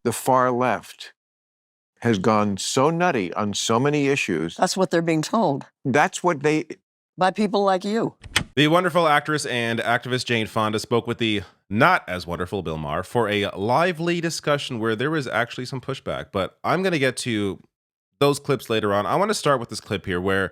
the far left has gone so nutty on so many issues. That's what they're being told. That's what they... By people like you. The wonderful actress and activist Jane Fonda spoke with the not as wonderful Bill Maher for a lively discussion where there was actually some pushback. But I'm going to get to those clips later on. I want to start with this clip here where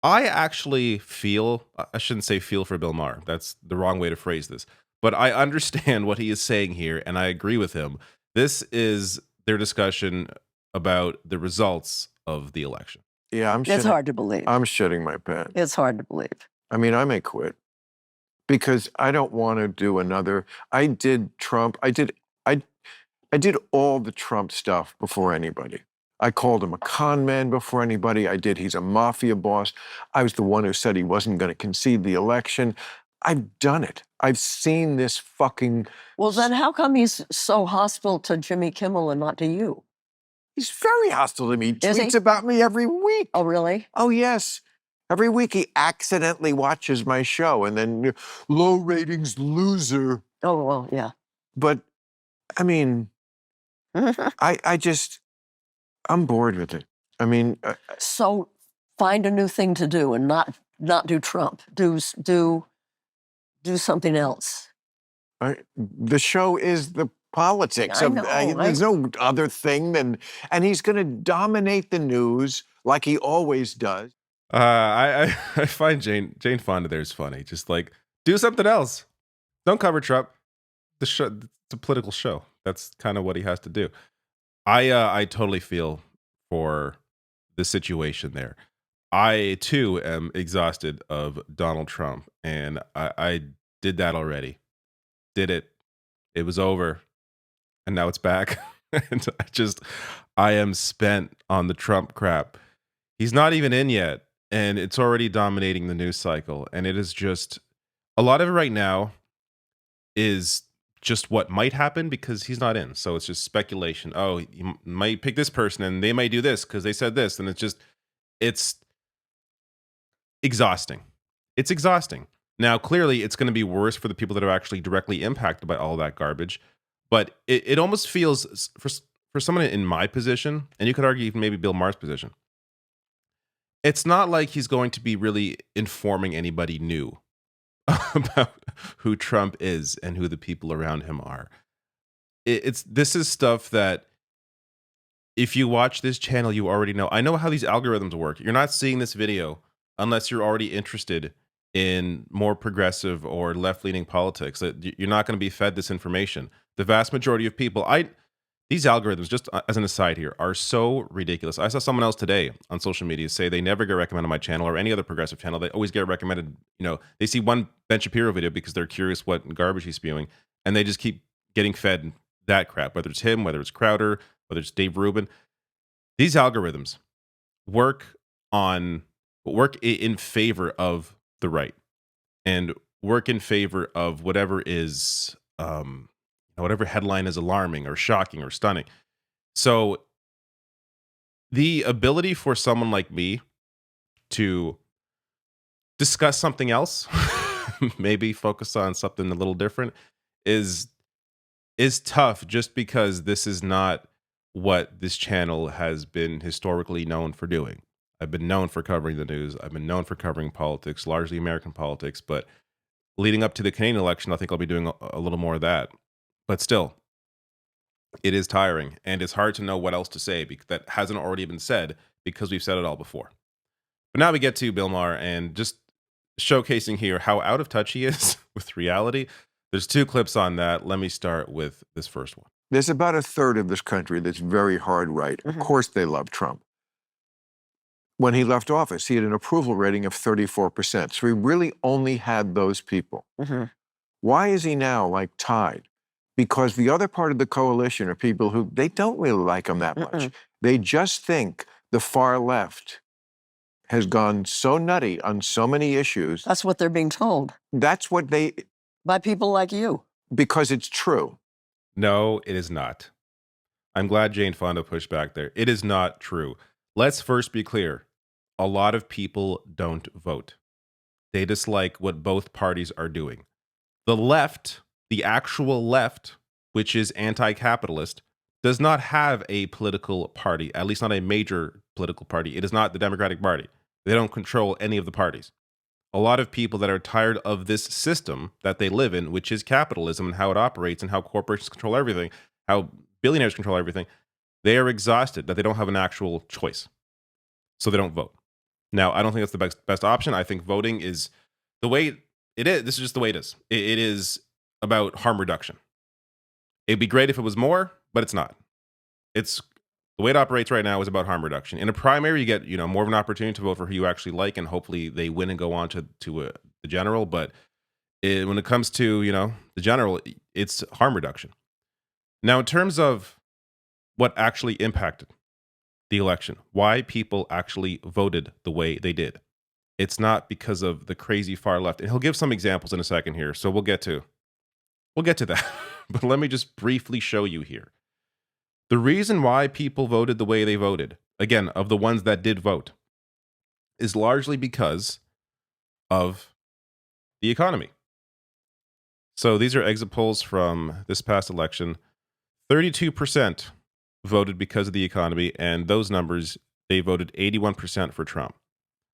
I actually feel, I shouldn't say feel for Bill Maher. That's the wrong way to phrase this. But I understand what he is saying here, and I agree with him. This is their discussion about the results of the election. Yeah, It's hard to believe. I'm shitting my pants. It's hard to believe. I mean, I may quit because I don't want to do another. I did Trump. I did all the Trump stuff before anybody. I called him a con man before anybody. He's a mafia boss. I was the one who said he wasn't going to concede the election. I've done it. I've seen this fucking... Well, then how come he's so hostile to Jimmy Kimmel and not to you? He's very hostile to me. He Is he? tweets about me every week. Oh, really? Oh, yes. Every week he accidentally watches my show and then low ratings loser. Oh, well, yeah. But, I mean, I'm bored with it. I mean... So find a new thing to do and not do Trump. Do something else. The show is the politics. I know. There's no other thing than... And he's going to dominate the news like he always does. I find Jane Fonda there is funny. Just like, do something else. Don't cover Trump. The show, it's a political show. That's kind of what he has to do. I totally feel for the situation there. I too am exhausted of Donald Trump, and I did that already. Did it. It was over, and now it's back. And I am spent on the Trump crap. He's not even in yet, and it's already dominating the news cycle. And it is just, a lot of it right now is just what might happen because he's not in. So it's just speculation. Oh, you might pick this person and they might do this because they said this. And it's exhausting. It's exhausting. Now, clearly it's going to be worse for the people that are actually directly impacted by all that garbage. But it almost feels for someone in my position, and you could argue even maybe Bill Maher's position, it's not like he's going to be really informing anybody new about who Trump is and who the people around him are. This is stuff that if you watch this channel, you already know. I know how these algorithms work. You're not seeing this video unless you're already interested in more progressive or left-leaning politics. You're not going to be fed this information. The vast majority of people, these algorithms, just as an aside here, are so ridiculous. I saw someone else today on social media say they never get recommended on my channel or any other progressive channel. They always get recommended, they see one Ben Shapiro video because they're curious what garbage he's spewing, and they just keep getting fed that crap, whether it's him, whether it's Crowder, whether it's Dave Rubin. These algorithms work in favor of the right and work in favor of whatever is... whatever headline is alarming or shocking or stunning. So the ability for someone like me to discuss something else, maybe focus on something a little different, is tough just because this is not what this channel has been historically known for doing. I've been known for covering the news. I've been known for covering politics, largely American politics, but leading up to the Canadian election, I think I'll be doing a little more of that. But still, it is tiring, and it's hard to know what else to say that hasn't already been said because we've said it all before. But now we get to Bill Maher and just showcasing here how out of touch he is with reality. There's two clips on that. Let me start with this first one. There's about a third of this country that's very hard right. Of course they love Trump. When he left office, he had an approval rating of 34%. So he really only had those people. Why is he now tied? Because the other part of the coalition are people who, they don't really like him that much. They just think the far left has gone so nutty on so many issues. That's what they're being told. That's what they... By people like you. Because it's true. No, it is not. I'm glad Jane Fonda pushed back there. It is not true. Let's first be clear. A lot of people don't vote. They dislike what both parties are doing. The left... The actual left, which is anti-capitalist, does not have a political party, at least not a major political party. It is not the Democratic Party. They don't control any of the parties. A lot of people that are tired of this system that they live in, which is capitalism and how it operates and how corporations control everything, how billionaires control everything, they are exhausted that they don't have an actual choice. So they don't vote. Now, I don't think that's the best option. I think voting is the way it is. This is just the way it is. It is about harm reduction. It'd be great if it was more, but it's not. It's the way it operates right now is about harm reduction. In a primary, you get more of an opportunity to vote for who you actually like, and hopefully they win and go on to the general. But when it comes to the general, it's harm reduction. Now, in terms of what actually impacted the election, why people actually voted the way they did, it's not because of the crazy far left. And he'll give some examples in a second here, so we'll get to that. But let me just briefly show you here. The reason why people voted the way they voted, again, of the ones that did vote, is largely because of the economy. So these are exit polls from this past election. 32% voted because of the economy, and those numbers, they voted 81% for Trump.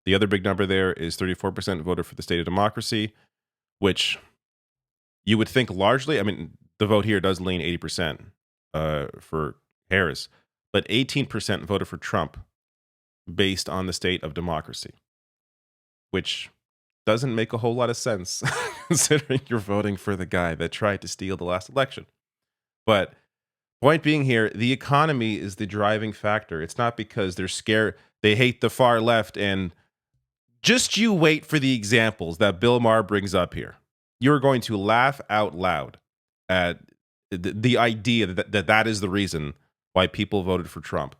The other big number there is 34% voted for the state of democracy, which you would think largely, the vote here does lean 80% for Harris, but 18% voted for Trump based on the state of democracy, which doesn't make a whole lot of sense considering you're voting for the guy that tried to steal the last election. But point being here, the economy is the driving factor. It's not because they're scared, they hate the far left, and just you wait for the examples that Bill Maher brings up here. You're going to laugh out loud at the idea that is the reason why people voted for Trump.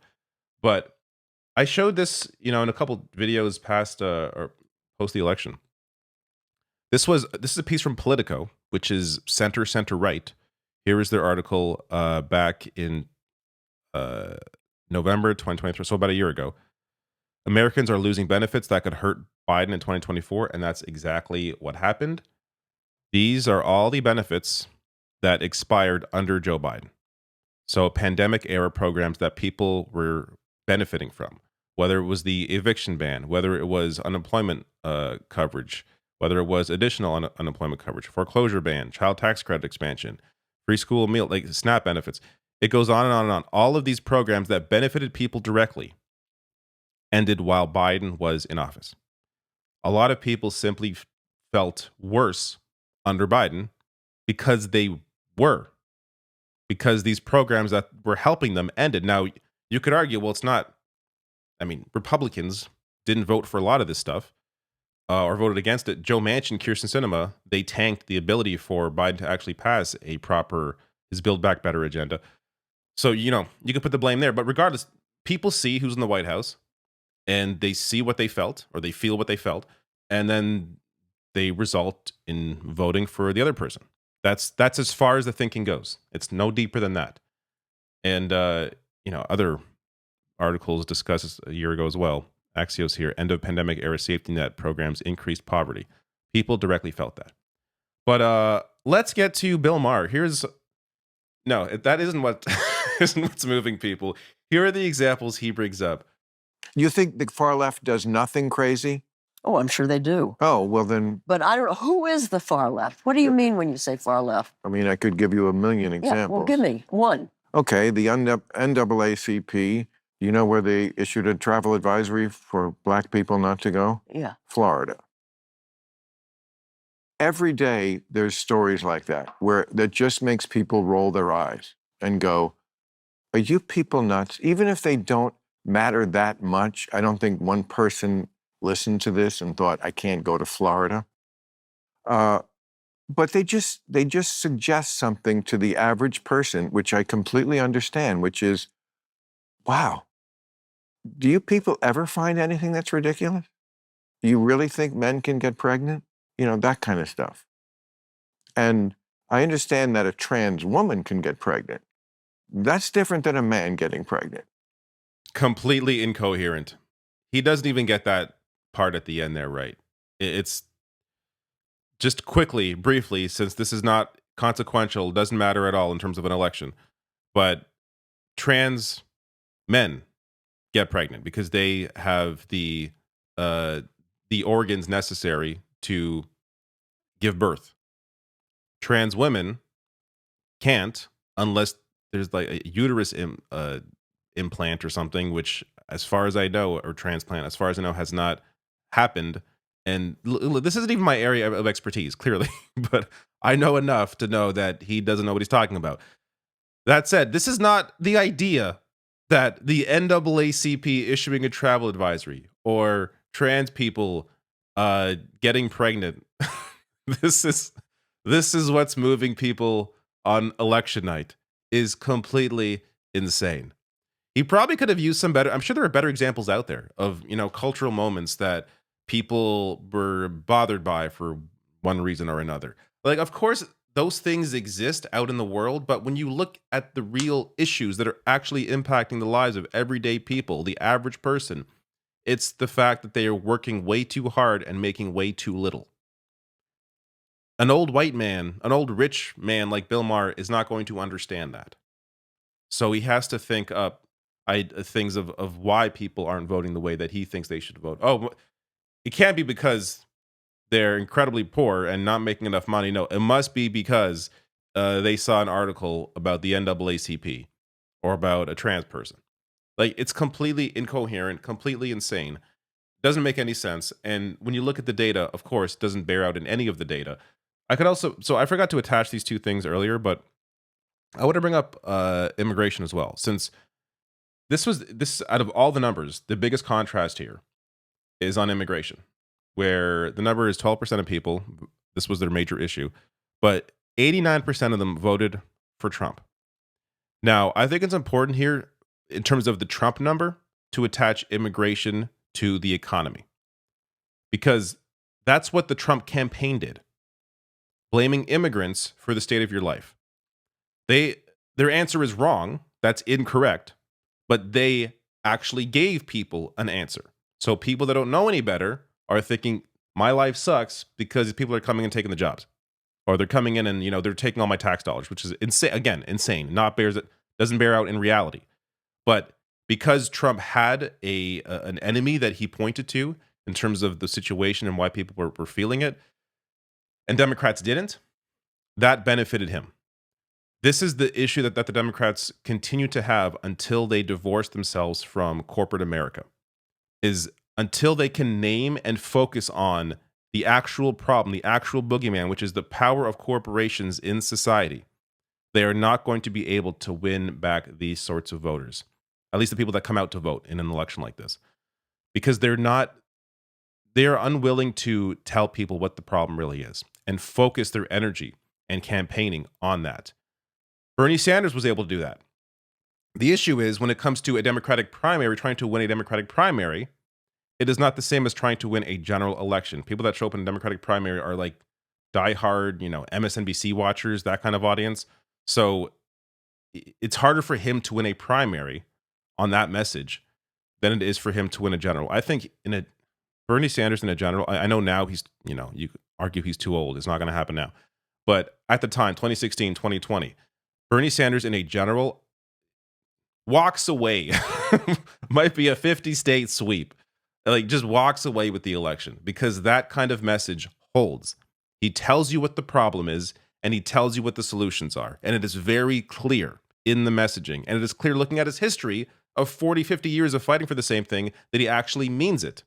But I showed this, in a couple videos past or post the election. This is a piece from Politico, which is center right. Here is their article back in November 2023, so about a year ago. Americans are losing benefits that could hurt Biden in 2024, and that's exactly what happened. These are all the benefits that expired under Joe Biden. So pandemic era programs that people were benefiting from, whether it was the eviction ban, whether it was unemployment coverage, whether it was additional unemployment coverage, foreclosure ban, child tax credit expansion, free school meal, like SNAP benefits. It goes on and on and on. All of these programs that benefited people directly ended while Biden was in office. A lot of people simply felt worse under Biden because these programs that were helping them ended. Now, you could argue, well, it's not, Republicans didn't vote for a lot of this stuff or voted against it. Joe Manchin, Kyrsten Sinema, they tanked the ability for Biden to actually pass his Build Back Better agenda. So, you could put the blame there. But regardless, people see who's in the White House and they see what they felt or they feel what they felt. And then they result in voting for the other person. That's as far as the thinking goes. It's no deeper than that. And, other articles discussed this a year ago as well. Axios here, end of pandemic era safety net programs increased poverty. People directly felt that. But let's get to Bill Maher. That isn't what isn't what's moving people. Here are the examples he brings up. You think the far left does nothing crazy? Oh, I'm sure they do. Oh, well then. But I don't know. Who is the far left? What do you mean when you say far left? I could give you a million examples. Yeah, well, give me one. Okay, the NAACP, you know where they issued a travel advisory for black people not to go? Yeah. Florida. Every day there's stories like that that just makes people roll their eyes and go, are you people nuts? Even if they don't matter that much, I don't think one person listened to this and thought, I can't go to Florida. But they just suggest something to the average person, which I completely understand, which is, wow, do you people ever find anything that's ridiculous? Do you really think men can get pregnant? That kind of stuff. And I understand that a trans woman can get pregnant. That's different than a man getting pregnant. Completely incoherent. He doesn't even get that part at the end there right. It's just quickly, briefly, since this is not consequential, doesn't matter at all in terms of an election. But trans men get pregnant because they have the organs necessary to give birth. Trans women can't unless there's like a uterus implant or something, which, as far as I know, or transplant, as far as I know, has not happened. And this isn't even my area of expertise, clearly, but I know enough to know that he doesn't know what he's talking about. That said, this is not the idea that the NAACP issuing a travel advisory or trans people getting pregnant. this is what's moving people on election night is completely insane. He probably could have used some better. I'm sure there are better examples out there of, cultural moments that people were bothered by for one reason or another. Like, of course, those things exist out in the world, but when you look at the real issues that are actually impacting the lives of everyday people, the average person, it's the fact that they are working way too hard and making way too little. An old white man, an old rich man like Bill Maher is not going to understand that. So he has to think up things of why people aren't voting the way that he thinks they should vote. Oh, it can't be because they're incredibly poor and not making enough money. No, it must be because they saw an article about the NAACP or about a trans person. Like, it's completely incoherent, completely insane. Doesn't make any sense. And when you look at the data, of course, it doesn't bear out in any of the data. I forgot to attach these two things earlier, but I want to bring up immigration as well, since this out of all the numbers, the biggest contrast here is on immigration, where the number is 12% of people. This was their major issue, but 89% of them voted for Trump. Now, I think it's important here, in terms of the Trump number, to attach immigration to the economy, because that's what the Trump campaign did, blaming immigrants for the state of your life. Their answer is wrong. That's incorrect. But they actually gave people an answer. So people that don't know any better are thinking, my life sucks because people are coming and taking the jobs. Or they're coming in and, they're taking all my tax dollars, which is insane. Again, insane. Doesn't bear out in reality. But because Trump had an enemy that he pointed to in terms of the situation and why people were feeling it, and Democrats didn't, that benefited him. This is the issue that the Democrats continue to have until they divorce themselves from corporate America, is until they can name and focus on the actual problem, the actual boogeyman, which is the power of corporations in society. They are not going to be able to win back these sorts of voters, at least the people that come out to vote in an election like this, because they are unwilling to tell people what the problem really is and focus their energy and campaigning on that. Bernie Sanders was able to do that. The issue is, when it comes to a Democratic primary, trying to win a Democratic primary, it is not the same as trying to win a general election. People that show up in a Democratic primary are like diehard, MSNBC watchers, that kind of audience. So it's harder for him to win a primary on that message than it is for him to win a general. I think Bernie Sanders in a general, I know now he's, you could argue he's too old. It's not going to happen now. But at the time, 2016, 2020, Bernie Sanders in a general walks away. Might be a 50-state sweep. Like, just walks away with the election, because that kind of message holds. He tells you what the problem is, and he tells you what the solutions are. And it is very clear in the messaging. And it is clear, looking at his history of 40, 50 years of fighting for the same thing, that he actually means it.